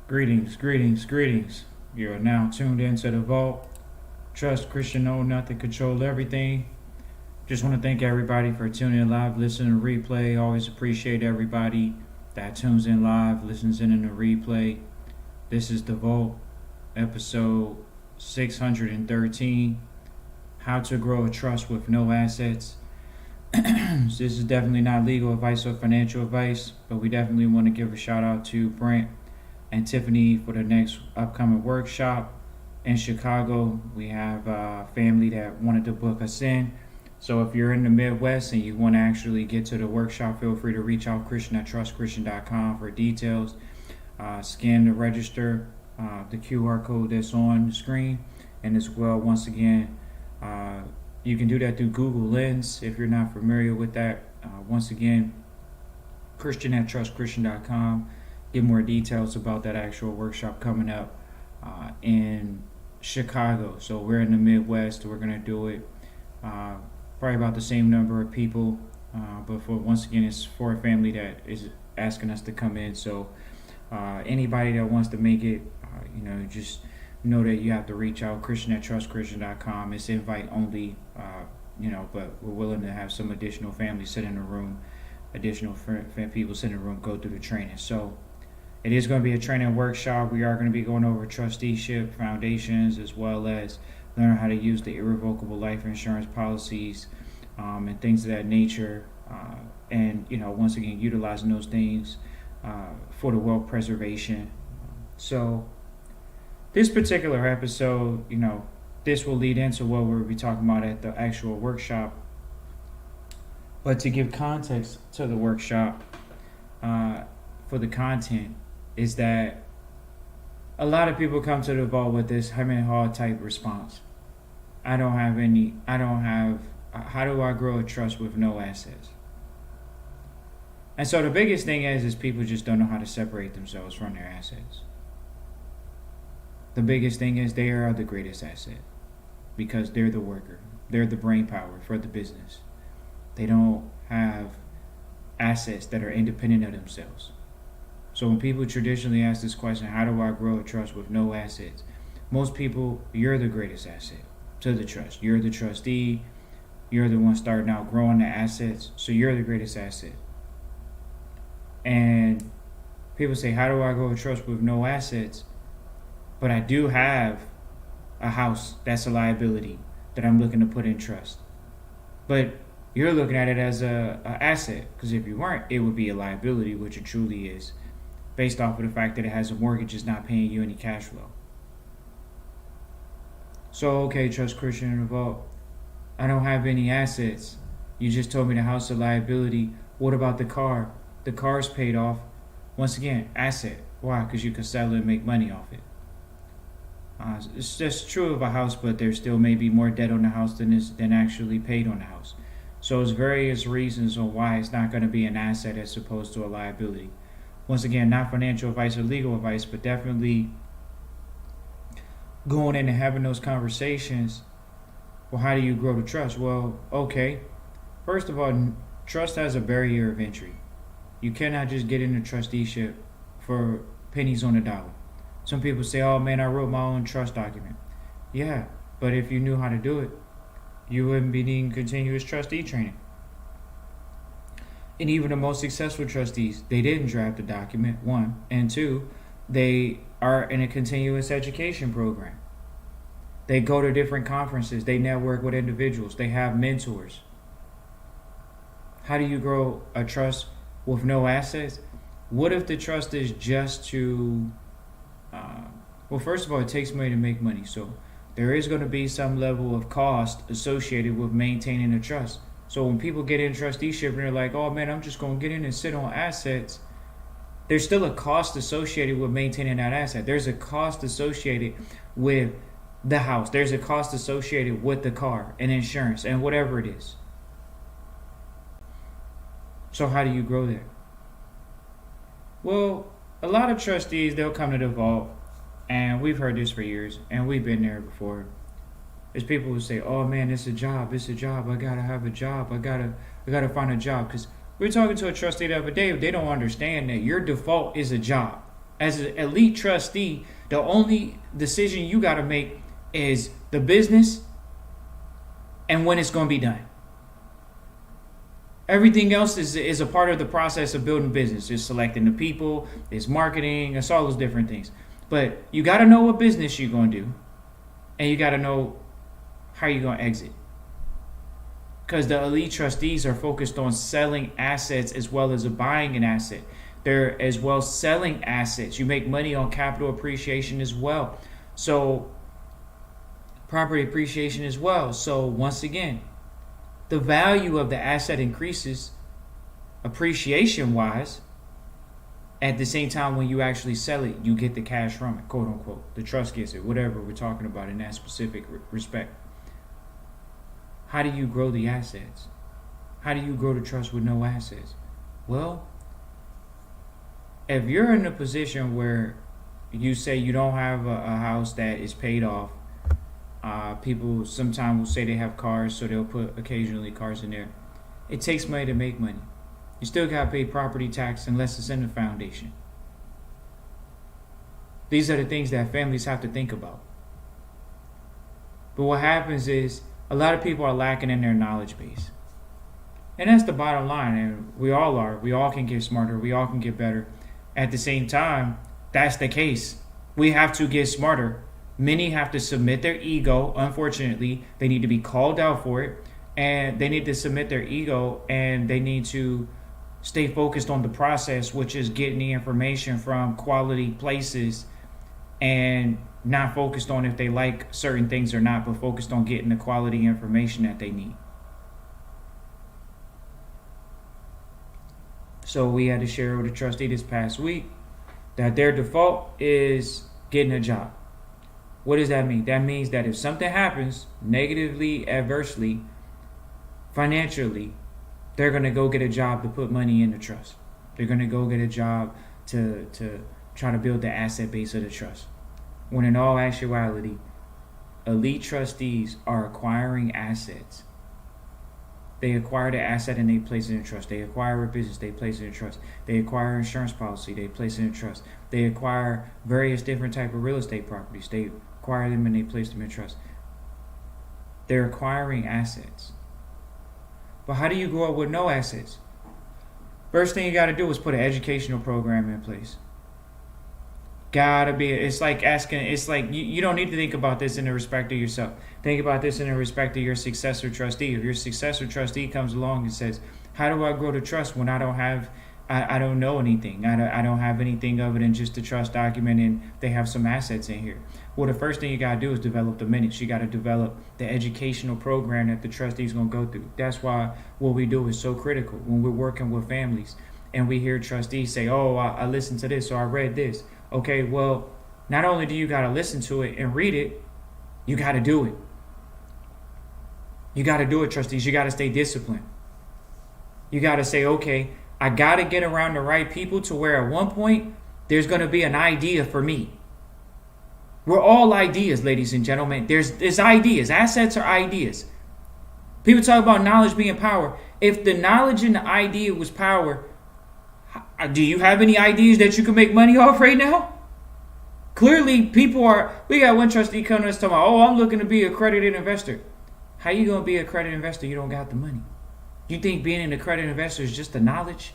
Greetings, greetings, greetings. You are now tuned into the vault. Trust, Christian, know nothing, control everything. Just want to thank everybody for tuning in live, listening to replay. Always appreciate everybody that tunes in live, listens in the replay. This is the vault, episode 613. How to grow a trust with no assets. This is definitely not legal advice or financial advice, but we definitely want to give a shout out to Brent and Tiffany for the next upcoming workshop in Chicago. We have a family that wanted to book us in. So if you're in the Midwest and you want to actually get to the workshop, feel free to reach out Christian at trustchristian.com for details. Scan the register, the QR code that's on the screen. And as well, once again, you can do that through Google Lens if you're not familiar with that. Once again, Christian at trustchristian.com. Get more details about that actual workshop coming up in Chicago. So we're in the Midwest. We're going to do it probably about the same number of people. But once again, it's for a family that is asking us to come in. So anybody that wants to make it, just know that you have to reach out Christian at trustchristian.com. It's invite only, but we're willing to have some additional families sit in the room, additional people sit in the room, go through the training. So it is going to be a training workshop. We are going to be going over trusteeship foundations, as well as learn how to use the irrevocable life insurance policies and things of that nature. And once again, utilizing those things for the wealth preservation. So this particular episode, this will lead into what we'll be talking about at the actual workshop. But to give context to the workshop, for the content, is that a lot of people come to the vault with this hem and haw type response. How do I grow a trust with no assets? And so the biggest thing is people just don't know how to separate themselves from their assets. The biggest thing is they are the greatest asset because they're the worker. They're the brain power for the business. They don't have assets that are independent of themselves. So when people traditionally ask this question, how do I grow a trust with no assets? Most people, you're the greatest asset to the trust. You're the trustee. You're the one starting out growing the assets. So you're the greatest asset. And people say, how do I grow a trust with no assets? But I do have a house that's a liability that I'm looking to put in trust. But you're looking at it as a asset, because if you weren't, it would be a liability, which it truly is, based off of the fact that it has a mortgage, it's not paying you any cash flow. So, okay, Trust Christian in the vault, I don't have any assets. You just told me the house is a liability. What about the car? The car's paid off. Once again, asset. Why? Because you could sell it and make money off it. It's just true of a house, but there still may be more debt on the house than actually paid on the house. So there's various reasons on why it's not going to be an asset as opposed to a liability. Once again, not financial advice or legal advice, but definitely going in and having those conversations. Well, how do you grow the trust? Well, okay. First of all, trust has a barrier of entry. You cannot just get into trusteeship for pennies on the dollar. Some people say, oh man, I wrote my own trust document. Yeah, but if you knew how to do it, you wouldn't be needing continuous trustee training. And even the most successful trustees, they didn't draft a document, one. And two, they are in a continuous education program. They go to different conferences. They network with individuals. They have mentors. How do you grow a trust with no assets? What if the trust is just to... well, first of all, it takes money to make money. So there is going to be some level of cost associated with maintaining a trust. So when people get in trusteeship and they're like, oh man, I'm just going to get in and sit on assets, there's still a cost associated with maintaining that asset. There's a cost associated with the house. There's a cost associated with the car and insurance and whatever it is. So how do you grow that? Well, a lot of trustees, they'll come to the vault, and we've heard this for years, and we've been there before. There's people who say, oh man, it's a job, I gotta have a job, I gotta find a job. Because we were talking to a trustee the other day, they don't understand that your default is a job. As an elite trustee, the only decision you got to make is the business and when it's going to be done. Everything else is a part of the process of building business. It's selecting the people, it's marketing, it's all those different things. But you got to know what business you're going to do, and you got to know how you're going to exit. Because the elite trustees are focused on selling assets as well as buying an asset. They're as well selling assets. You make money on capital appreciation as well. So property appreciation as well. So once again, the value of the asset increases appreciation wise. At the same time, when you actually sell it, you get the cash from it, quote unquote. The trust gets it, whatever we're talking about in that specific respect. How do you grow the assets? How do you grow the trust with no assets? Well, if you're in a position where you say you don't have a house that is paid off, people sometimes will say they have cars, so they'll put occasionally cars in there. It takes money to make money. You still got to pay property tax unless it's in the foundation. These are the things that families have to think about. But what happens is a lot of people are lacking in their knowledge base. And that's the bottom line. And we all are. We all can get smarter. We all can get better. At the same time, that's the case. We have to get smarter. Many have to submit their ego. Unfortunately, they need to be called out for it. And they need to submit their ego, and they need to stay focused on the process, which is getting the information from quality places, and not focused on if they like certain things or not, but focused on getting the quality information that they need. So we had to share with a trustee this past week that their default is getting a job. What does that mean? That means that if something happens negatively, adversely, financially, they're going to go get a job to put money in the trust. They're going to go get a job to try to build the asset base of the trust. When in all actuality, elite trustees are acquiring assets. They acquire the asset and they place it in trust. They acquire a business, they place it in trust. They acquire insurance policy, they place it in trust. They acquire various different type of real estate properties. They acquire them and they place them in trust. They're acquiring assets. But how do you grow up with no assets? First thing you got to do is put an educational program in place. It's like you don't need to think about this in the respect of yourself. Think about this in the respect of your successor trustee. If your successor trustee comes along and says, how do I grow the trust when I don't know anything? I don't have anything other than just the trust document and they have some assets in here. Well, the first thing you got to do is develop the minutes. You got to develop the educational program that the trustee is going to go through. That's why what we do is so critical when we're working with families and we hear trustees say, oh, I listened to this or I read this. Okay, well, not only do you got to listen to it and read it, you got to do it. You got to do it, trustees. You got to stay disciplined. You got to say, okay, I got to get around the right people to where at one point there's going to be an idea for me. We're all ideas, ladies and gentlemen. There's ideas. Assets are ideas. People talk about knowledge being power. If the knowledge and the idea was power, do you have any ideas that you can make money off right now? Clearly, we got one trustee coming to us talking about, oh, I'm looking to be an accredited investor. How you going to be an accredited investor? You don't got the money. You think being an accredited investor is just the knowledge?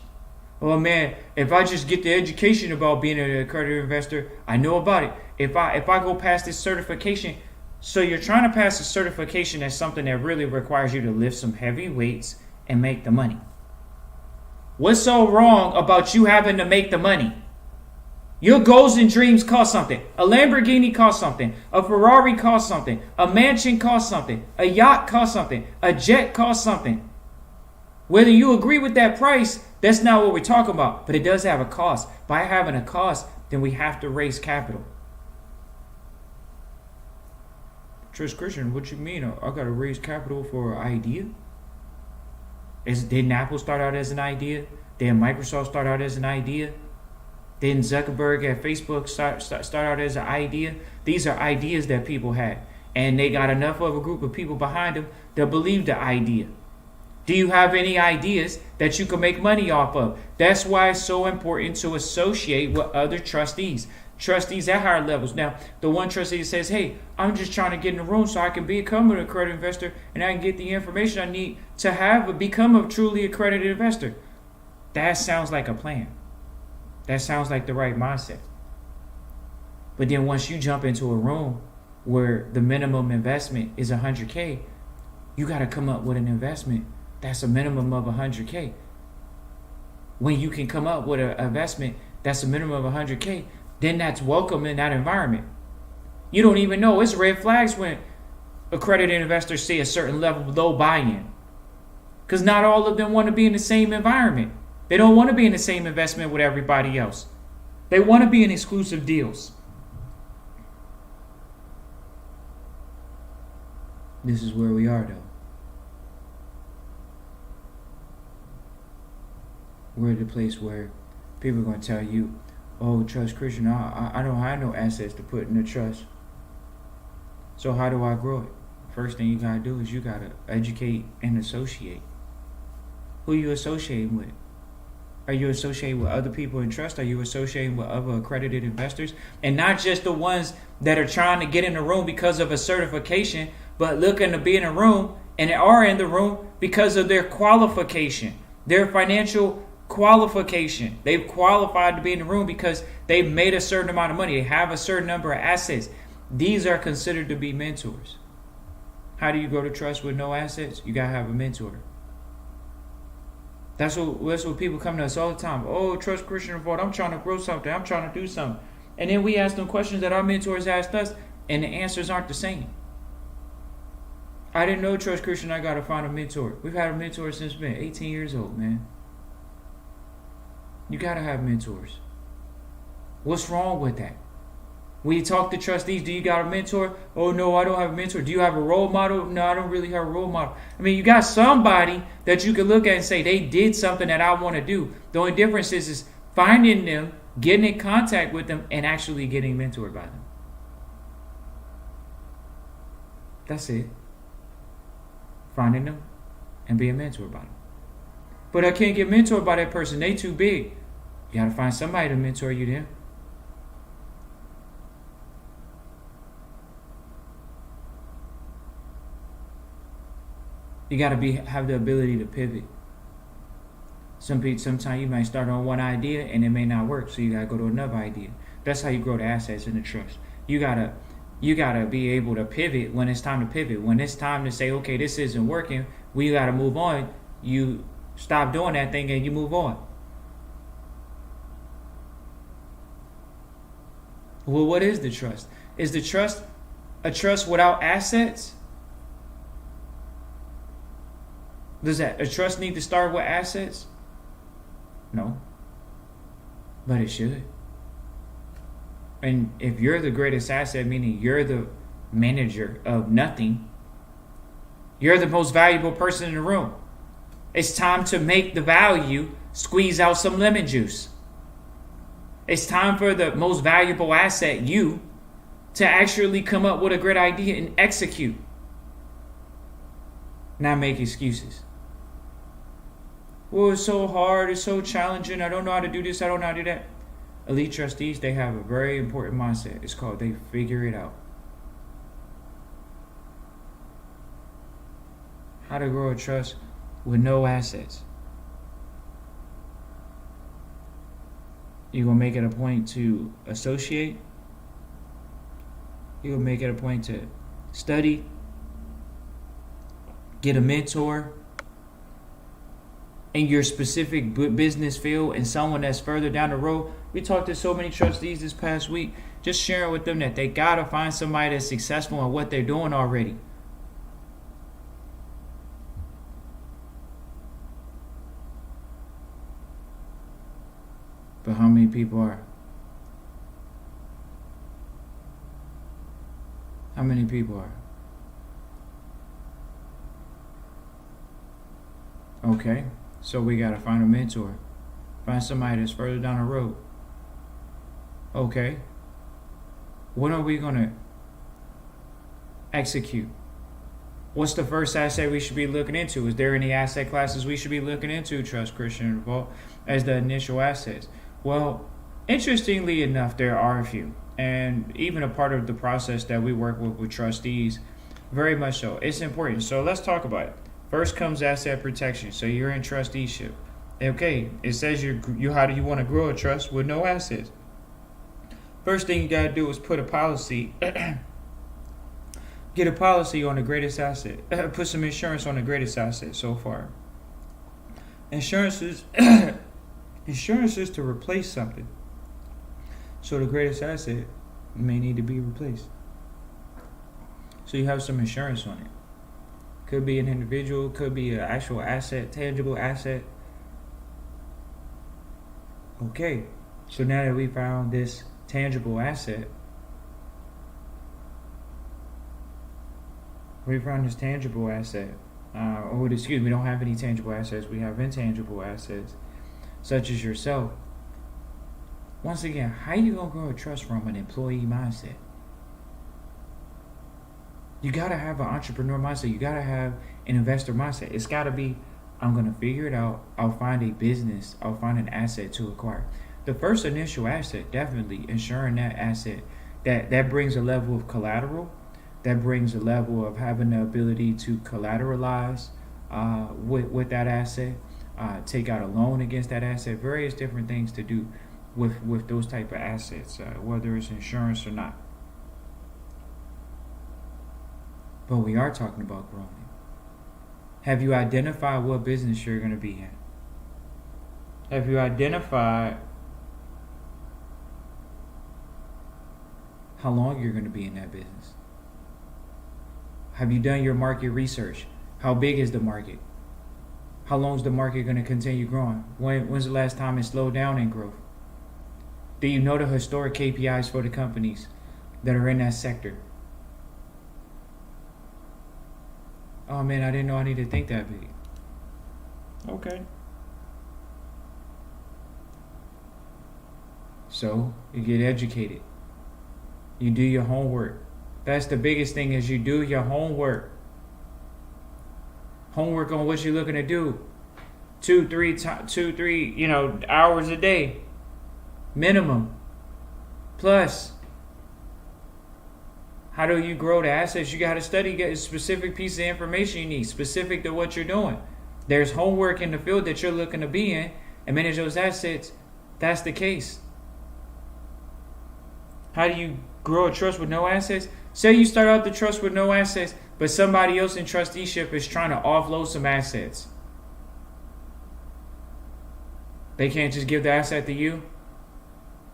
Oh man, if I just get the education about being an accredited investor, I know about it. If I go past this certification, so you're trying to pass a certification as something that really requires you to lift some heavy weights and make the money. What's so wrong about you having to make the money? Your goals and dreams cost something. A Lamborghini costs something. A Ferrari costs something. A mansion costs something. A yacht costs something. A jet costs something. Whether you agree with that price, that's not what we're talking about. But it does have a cost. By having a cost, then we have to raise capital. Trust Christian, what you mean? I got to raise capital for an idea? Didn't Apple start out as an idea? Didn't Microsoft start out as an idea? Didn't Zuckerberg at Facebook start out as an idea? These are ideas that people had. And they got enough of a group of people behind them that believed the idea. Do you have any ideas that you can make money off of? That's why it's so important to associate with other trustees. Trustees at higher levels. Now, the one trustee says, hey, I'm just trying to get in the room so I can become an accredited investor and I can get the information I need to become a truly accredited investor. That sounds like a plan. That sounds like the right mindset. But then once you jump into a room where the minimum investment is $100K, you got to come up with an investment that's a minimum of $100K. When you can come up with an investment that's a minimum of $100K, then that's welcome in that environment. You don't even know. It's red flags when accredited investors see a certain level of low buy-in. Because not all of them want to be in the same environment. They don't want to be in the same investment with everybody else. They want to be in exclusive deals. This is where we are, though. We're at the place where people are going to tell you, oh, Trust Christian, I don't have no assets to put in the trust. So how do I grow it? First thing you got to do is you got to educate and associate. Who you associating with? Are you associating with other people in trust? Are you associating with other accredited investors? And not just the ones that are trying to get in the room because of a certification, but looking to be in a room and are in the room because of their qualification, their financial qualification. They've qualified to be in the room because they've made a certain amount of money. They have a certain number of assets. These are considered to be mentors. How do you grow the trust with no assets? You got to have a mentor. That's what people come to us all the time. Oh, Trust Christian Report, I'm trying to grow something. I'm trying to do something. And then we ask them questions that our mentors asked us, and the answers aren't the same. I didn't know, Trust Christian, I got to find a mentor. We've had a mentor since we've been 18 years old, man. You got to have mentors. What's wrong with that? When you talk to trustees, do you got a mentor? Oh, no, I don't have a mentor. Do you have a role model? No, I don't really have a role model. I mean, you got somebody that you can look at and say, they did something that I want to do. The only difference is finding them, getting in contact with them, and actually getting mentored by them. That's it. Finding them and being mentored by them. But I can't get mentored by that person. They too big. You got to find somebody to mentor you then. You got to have the ability to pivot. Sometimes you might start on one idea and it may not work, so you got to go to another idea. That's how you grow the assets in the trust. You gotta be able to pivot when it's time to pivot. When it's time to say, okay, this isn't working, we got to move on. You stop doing that thing and you move on. Well, what is the trust? Is the trust a trust without assets? Does a trust need to start with assets? No. But it should. And if you're the greatest asset, meaning you're the manager of nothing, you're the most valuable person in the room. It's time to make the value squeeze out some lemon juice. It's time for the most valuable asset, you, to actually come up with a great idea and execute. Not make excuses. Well, it's so hard, it's so challenging, I don't know how to do this, I don't know how to do that. Elite trustees, they have a very important mindset. It's called they figure it out. How to grow a trust with no assets. You're going to make it a point to associate. You're going to make it a point to study. Get a mentor in your specific business field and someone that's further down the road. We talked to so many trustees this past week, just sharing with them that they got to find somebody that's successful in what they're doing already. But how many people are? How many people are? Okay, so we got to find a mentor. Find somebody that's further down the road. Okay, when are we going to execute? What's the first asset we should be looking into? Is there any asset classes we should be looking into, Trust, Christian, and Vault, as the initial assets? Well, interestingly enough, there are a few. And even a part of the process that we work with trustees, very much so. It's important. So let's talk about it. First comes asset protection. So you're in trusteeship. Okay, it says you how do you want to grow a trust with no assets? First thing you got to do is put a policy, get a policy on the greatest asset, put some insurance on the greatest asset so far. Insurance is to replace something. So the greatest asset may need to be replaced. So you have some insurance on it. Could be an individual, could be an actual asset, tangible asset. Okay, so now that we found this tangible asset, we don't have any tangible assets, we have intangible assets, such as yourself. Once again, how you gonna grow a trust from an employee mindset? You gotta have an entrepreneur mindset. You gotta have an investor mindset. It's gotta be, I'm gonna figure it out. I'll find a business. I'll find an asset to acquire. The first initial asset, definitely ensuring that asset, that brings a level of collateral. That brings a level of having the ability to collateralize with that asset, take out a loan against that asset. Various different things to do with those type of assets, whether it's insurance or not. But we are talking about growing. Have you identified what business you're going to be in? Have you identified how long you're going to be in that business? Have you done your market research? How big is the market? How long is the market going to continue growing? When's the last time it slowed down in growth? Do you know the historic KPIs for the companies that are in that sector? Oh man, I didn't know I needed to think that big. Okay. So you get educated. You do your homework. That's the biggest thing, is you do your homework. Homework on what you're looking to do. 2-3 hours a day. Minimum. Plus, how do you grow the assets? You got to study, get a specific piece of information you need, specific to what you're doing. There's homework in the field that you're looking to be in and manage those assets. That's the case. How do you grow a trust with no assets? Say you start out the trust with no assets, but somebody else in trusteeship is trying to offload some assets. They can't just give the asset to you,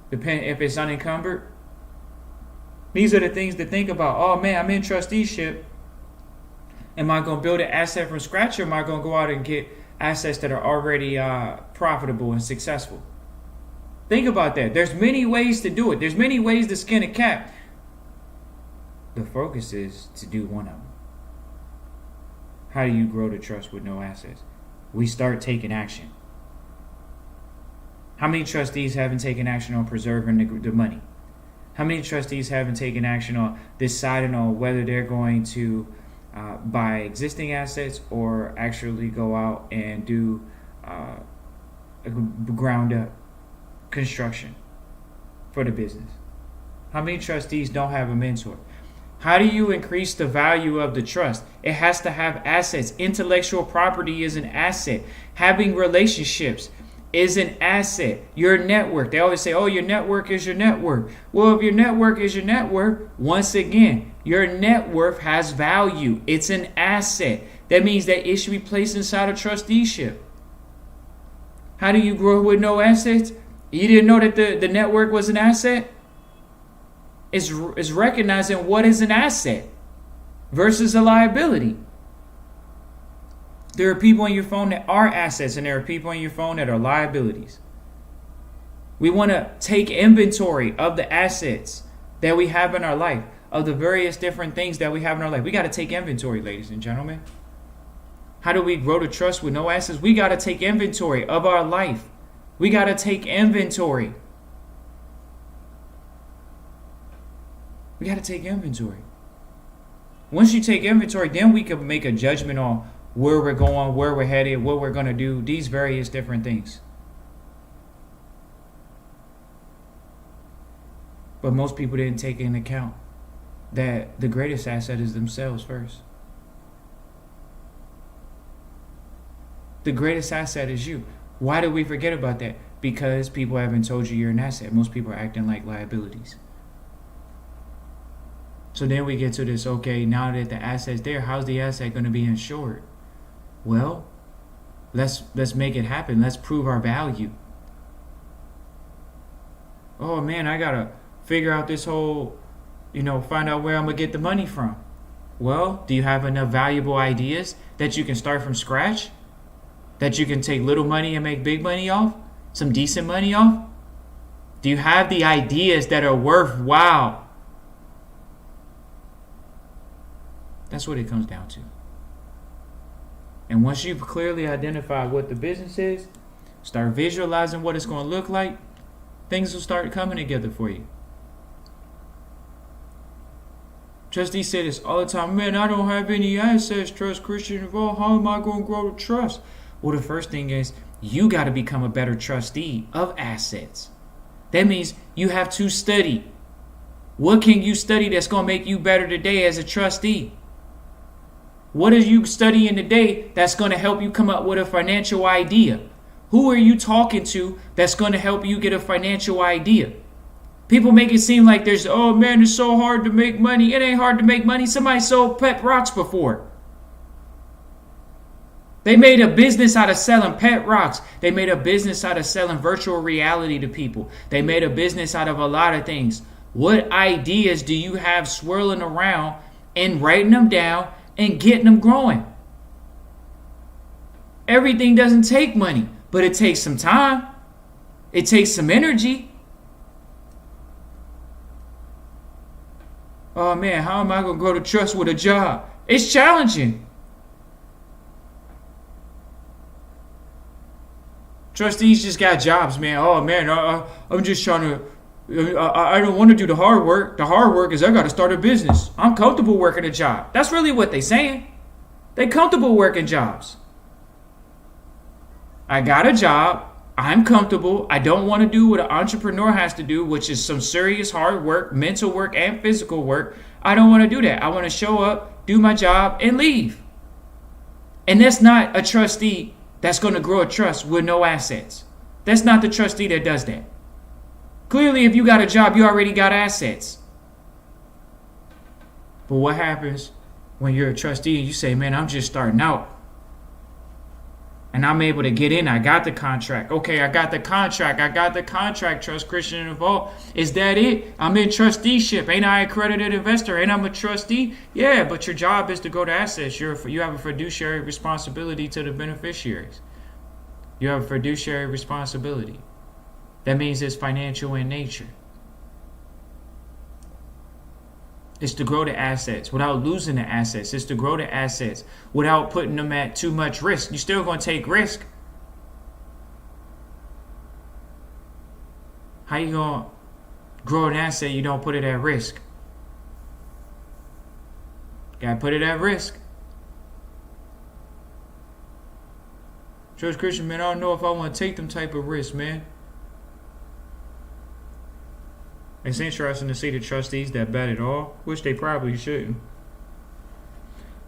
depend if it's unencumbered. These are the things to think about. Oh man, I'm in trusteeship. Am I going to build an asset from scratch, or am I going to go out and get assets that are already profitable and successful? Think about that. There's many ways to do it. There's many ways to skin a cat. The focus is to do one of them. How do you grow the trust with no assets? We start taking action. How many trustees haven't taken action on preserving the money? How many trustees haven't taken action on deciding on whether they're going to buy existing assets or actually go out and do ground up construction for the business? How many trustees don't have a mentor? How do you increase the value of the trust? It has to have assets. Intellectual property is an asset. Having relationships is an asset. Your network. They always say, oh, your network is your network. Well, if your network is your network, once again, your net worth has value. It's an asset. That means that it should be placed inside a trusteeship. How do you grow with no assets? You didn't know that the network was an asset? It's recognizing what is an asset versus a liability. There are people on your phone that are assets, and there are people on your phone that are liabilities. We want to take inventory of the assets that we have in our life, of the various different things that we have in our life. We got to take inventory, ladies and gentlemen. How do we grow the trust with no assets? We got to take inventory of our life. We got to take inventory. We got to take inventory. Once you take inventory, then we can make a judgment on where we're going, where we're headed, what we're going to do, these various different things. But most people didn't take into account that the greatest asset is themselves first. The greatest asset is you. Why do we forget about that? Because people haven't told you you're an asset. Most people are acting like liabilities. So then we get to this, okay, now that the asset's there, how's the asset going to be insured? Well, let's make it happen. Let's prove our value. Oh man, I got to figure out this whole, find out where I'm going to get the money from. Well, do you have enough valuable ideas that you can start from scratch? That you can take little money and make big money off? Some decent money off? Do you have the ideas that are worthwhile? That's what it comes down to. And once you've clearly identified what the business is, start visualizing what it's going to look like, things will start coming together for you. Trustees say this all the time, man, I don't have any assets, Trust Christian involved. How am I going to grow the trust? Well, the first thing is you got to become a better trustee of assets. That means you have to study. What can you study that's going to make you better today as a trustee? What are you studying today that's going to help you come up with a financial idea? Who are you talking to that's going to help you get a financial idea? People make it seem like oh man, it's so hard to make money. It ain't hard to make money. Somebody sold pet rocks before. They made a business out of selling pet rocks. They made a business out of selling virtual reality to people. They made a business out of a lot of things. What ideas do you have swirling around and writing them down and getting them growing? Everything doesn't take money, but it takes some time. It takes some energy. Oh man, how am I going to grow the trust with a job? It's challenging. Trustees just got jobs, man. Oh man, I'm just trying to, I don't want to do the hard work. The hard work is I got to start a business. I'm comfortable working a job. That's really what they're saying. They're comfortable working jobs. I got a job. I'm comfortable. I don't want to do what an entrepreneur has to do, which is some serious hard work, mental work and physical work. I don't want to do that. I want to show up, do my job, and leave. And that's not a trustee that's going to grow a trust with no assets. That's not the trustee that does that. Clearly, if you got a job, you already got assets. But what happens when you're a trustee and you say, man, I'm just starting out and I'm able to get in? I got the contract. Okay, I got the contract. Trust Christian involved. Is that it? I'm in trusteeship. Ain't I an accredited investor? Ain't I a trustee? Yeah, but your job is to grow the assets. You have a fiduciary responsibility to the beneficiaries. You have a fiduciary responsibility. That means it's financial in nature. It's to grow the assets without losing the assets. It's to grow the assets without putting them at too much risk. You're still going to take risk. How you going to grow an asset you don't put it at risk? Got to put it at risk. Church Christian, man, I don't know if I want to take them type of risks, man. It's interesting to see the trustees that bet it all, which they probably shouldn't.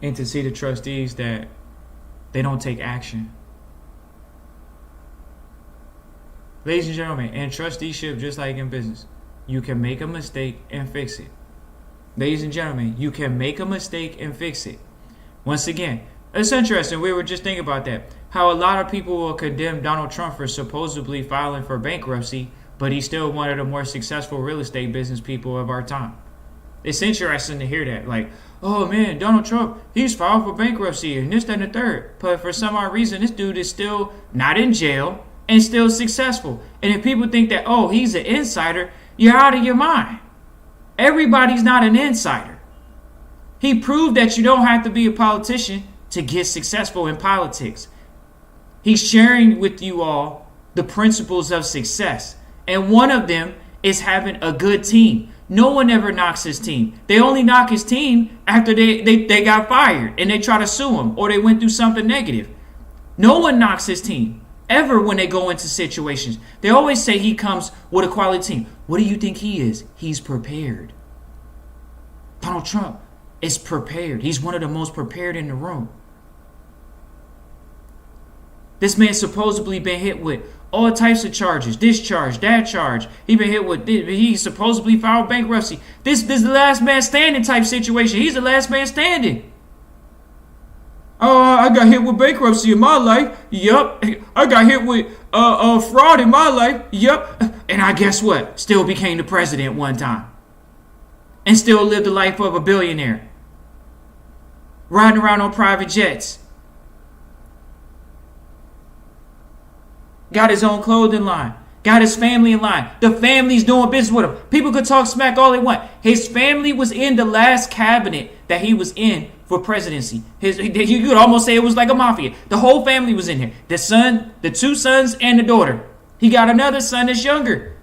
And to see the trustees that they don't take action. Ladies and gentlemen, in trusteeship, just like in business, you can make a mistake and fix it. Ladies and gentlemen, you can make a mistake and fix it. Once again, it's interesting. We were just thinking about that. How a lot of people will condemn Donald Trump for supposedly filing for bankruptcy, but he's still one of the more successful real estate business people of our time. It's interesting to hear that. Like, oh man, Donald Trump, he's filed for bankruptcy and this, that, and the third. But for some odd reason, this dude is still not in jail and still successful. And if people think that, oh, he's an insider, you're out of your mind. Everybody's not an insider. He proved that you don't have to be a politician to get successful in politics. He's sharing with you all the principles of success. And one of them is having a good team. No one ever knocks his team. They only knock his team after they got fired and they try to sue him or they went through something negative. No one knocks his team ever when they go into situations. They always say he comes with a quality team. What do you think he is? He's prepared. Donald Trump is prepared. He's one of the most prepared in the room. This man supposedly been hit with all types of charges. This charge, that charge. He been hit with this. He supposedly filed bankruptcy. This is the last man standing type situation. He's the last man standing. Oh, I got hit with bankruptcy in my life. Yup. I got hit with fraud in my life. Yup. And I guess what? Still became the president one time. And still lived the life of a billionaire. Riding around on private jets. Got his own clothing line. Got his family in line. The family's doing business with him. People could talk smack all they want. His family was in the last cabinet that he was in for presidency. You could almost say it was like a mafia. The whole family was in here. The son, the two sons, and the daughter. He got another son that's younger.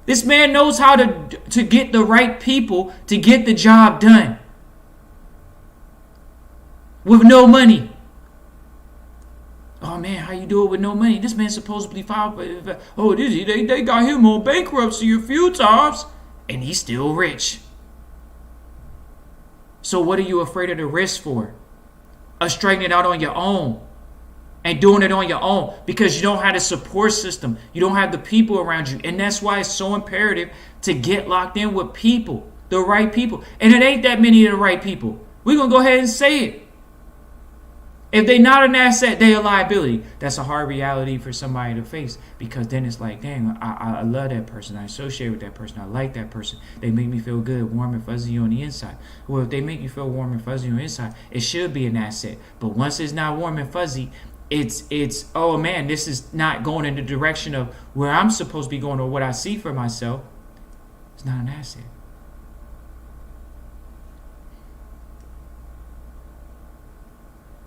This man knows how to get the right people to get the job done. With no money. Oh man, how you do it with no money? This man supposedly filed. They got him on bankruptcy a few times, and he's still rich. So what are you afraid of the risk for? Of straightening it out on your own and doing it on your own because you don't have the support system. You don't have the people around you, and that's why it's so imperative to get locked in with people, the right people. And it ain't that many of the right people. We're gonna go ahead and say it. If they're not an asset, they're a liability. That's a hard reality for somebody to face because then it's like, dang, I love that person. I associate with that person. I like that person. They make me feel good, warm and fuzzy on the inside. Well, if they make you feel warm and fuzzy on the inside, it should be an asset. But once it's not warm and fuzzy, it's oh man, this is not going in the direction of where I'm supposed to be going or what I see for myself. It's not an asset.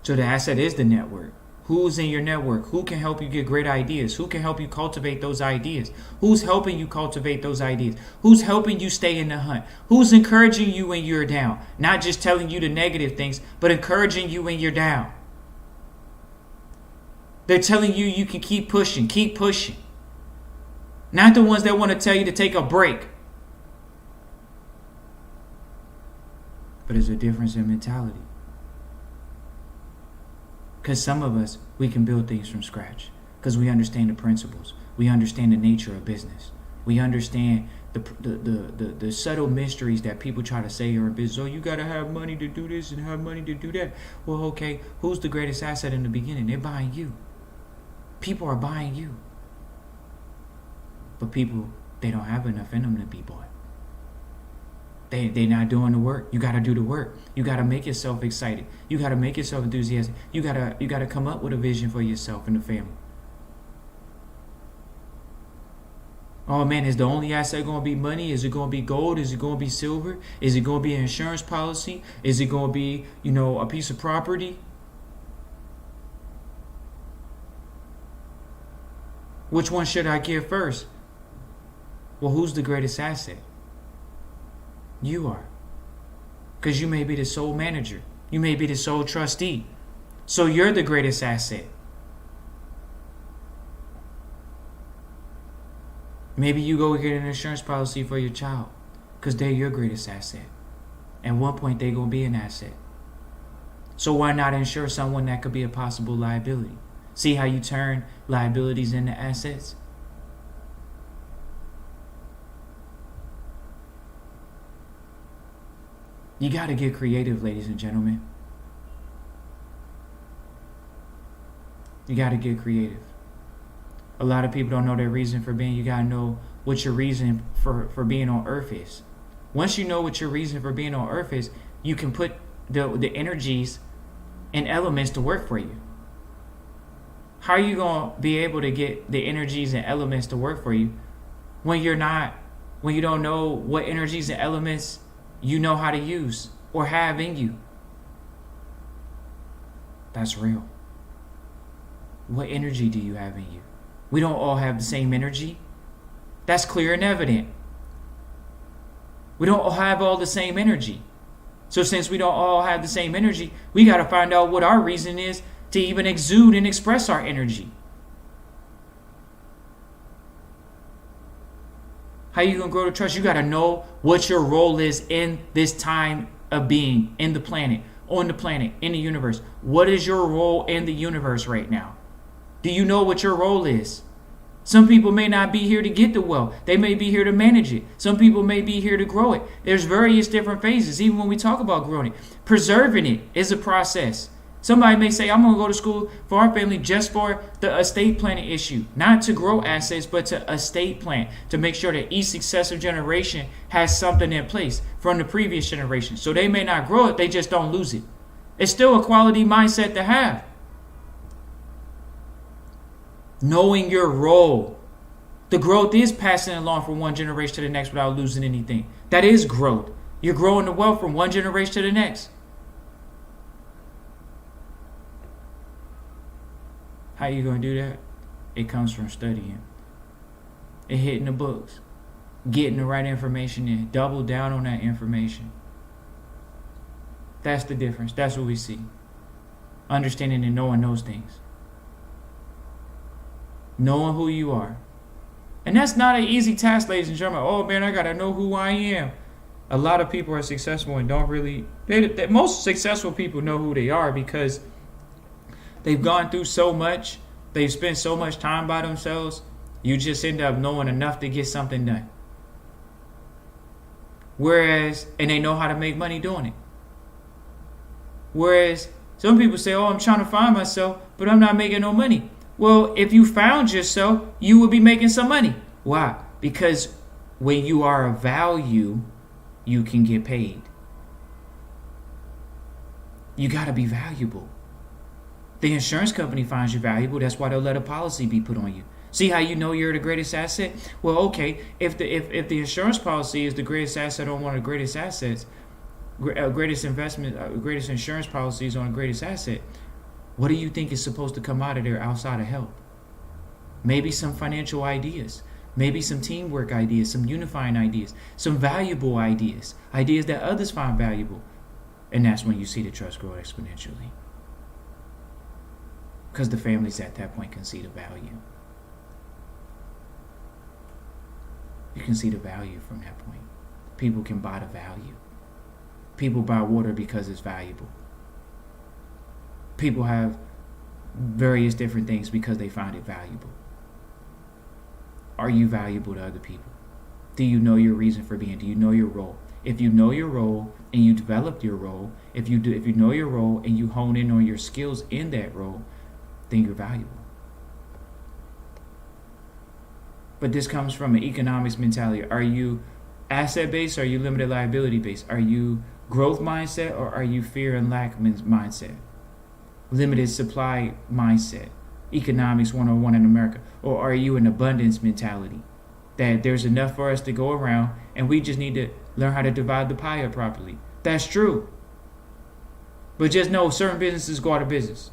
So the asset is the network. Who's in your network? Who can help you get great ideas? Who can help you cultivate those ideas? Who's helping you cultivate those ideas? Who's helping you stay in the hunt? Who's encouraging you when you're down? Not just telling you the negative things, but encouraging you when you're down. They're telling you you can keep pushing, keep pushing. Not the ones that want to tell you to take a break. But there's a difference in mentality. Because some of us, we can build things from scratch. Because we understand the principles. We understand the nature of business. We understand the subtle mysteries that people try to say are in business. Oh, you got to have money to do this and have money to do that. Well, okay, who's the greatest asset in the beginning? They're buying you. People are buying you. But people, they don't have enough in them to be bought. They're not doing the work. You got to do the work. You got to make yourself excited. You got to make yourself enthusiastic. You got to come up with a vision for yourself and the family. Oh man, is the only asset going to be money? Is it going to be gold? Is it going to be silver? Is it going to be an insurance policy? Is it going to be, a piece of property? Which one should I give first? Well, who's the greatest asset? You are. Because you may be the sole manager. You may be the sole trustee. So you're the greatest asset. Maybe you go get an insurance policy for your child. Because they're your greatest asset. At one point, they're going to be an asset. So why not insure someone that could be a possible liability? See how you turn liabilities into assets? You got to get creative, ladies and gentlemen. You got to get creative. A lot of people don't know their reason for being. You got to know what your reason for being on earth is. Once you know what your reason for being on earth is, you can put the energies and elements to work for you. How are you going to be able to get the energies and elements to work for you when you don't know what energies and elements you know how to use or have in you? That's real. What energy do you have in you? We don't all have the same energy. That's clear and evident. We don't all have all the same energy. So since we don't all have the same energy, we got to find out what our reason is to even exude and express our energy. How you going to grow the trust? You got to know what your role is in this time of being, in the planet, on the planet, in the universe. What is your role in the universe right now? Do you know what your role is? Some people may not be here to get the wealth. They may be here to manage it. Some people may be here to grow it. There's various different phases, even when we talk about growing it. Preserving it is a process. Somebody may say, I'm going to go to school for our family just for the estate planning issue. Not to grow assets, but to estate plan. To make sure that each successive generation has something in place from the previous generation. So they may not grow it, they just don't lose it. It's still a quality mindset to have. Knowing your role. The growth is passing along from one generation to the next without losing anything. That is growth. You're growing the wealth from one generation to the next. How you going to do that? It comes from studying. It hitting the books. Getting the right information in. Double down on that information. That's the difference. That's what we see. Understanding and knowing those things. Knowing who you are. And that's not an easy task, ladies and gentlemen. Oh man, I gotta know who I am. A lot of people are successful and don't really. Most successful people know who they are because they've gone through so much. They've spent so much time by themselves. You just end up knowing enough to get something done. And they know how to make money doing it. Whereas some people say, oh, I'm trying to find myself, but I'm not making no money. Well, if you found yourself, you would be making some money. Why? Because when you are of value, you can get paid. You got to be valuable. The insurance company finds you valuable. That's why they'll let a policy be put on you. See how you know you're the greatest asset? Well, okay, if the insurance policy is the greatest asset on one of the greatest assets, greatest investment, greatest insurance policies on the greatest asset, what do you think is supposed to come out of there outside of help? Maybe some financial ideas. Maybe some teamwork ideas, some unifying ideas, some valuable ideas, ideas that others find valuable. And that's when you see the trust grow exponentially. Because the families at that point can see the value. You can see the value from that point. People can buy the value. People buy water because it's valuable. People have various different things because they find it valuable. Are you valuable to other people? Do you know your reason for being? Do you know your role? If you know your role and you develop your role, if you know your role and you hone in on your skills in that role, then you're valuable. But this comes from an economics mentality. Are you asset-based or are you limited liability-based? Are you growth mindset or are you fear and lack mindset? Limited supply mindset, economics 101 in America, or are you an abundance mentality that there's enough for us to go around and we just need to learn how to divide the pie up properly? That's true. But just know certain businesses go out of business.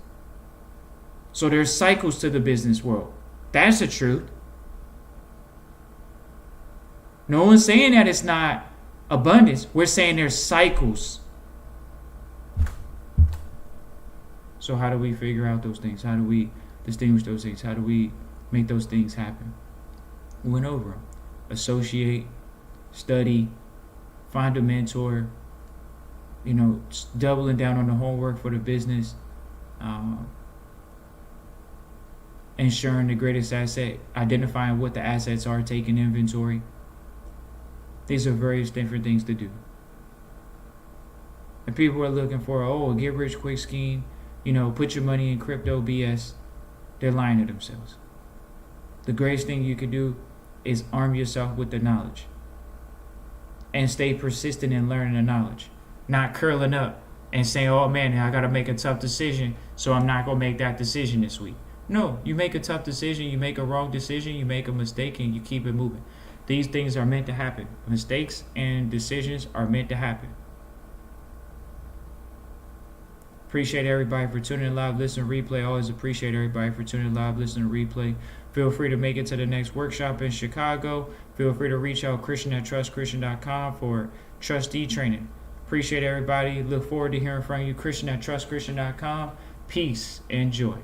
So there's cycles to the business world. That's the truth. No one's saying that it's not abundance. We're saying there's cycles. So how do we figure out those things? How do we distinguish those things? How do we make those things happen? We went over them. Associate, study, find a mentor, doubling down on the homework for the business, ensuring the greatest asset, identifying what the assets are, taking inventory. These are various different things to do. And people are looking for, a get-rich-quick scheme, put your money in crypto BS. They're lying to themselves. The greatest thing you can do is arm yourself with the knowledge and stay persistent in learning the knowledge, not curling up and saying, oh man, I got to make a tough decision, so I'm not going to make that decision this week. No, you make a tough decision, you make a wrong decision, you make a mistake, and you keep it moving. These things are meant to happen. Mistakes and decisions are meant to happen. Appreciate everybody for tuning in live, listen, replay. Always appreciate everybody for tuning in live, listen, replay. Feel free to make it to the next workshop in Chicago. Feel free to reach out Christian@trustchristian.com for Trustee Training. Appreciate everybody. Look forward to hearing from you. Christian@trustchristian.com. Peace and joy.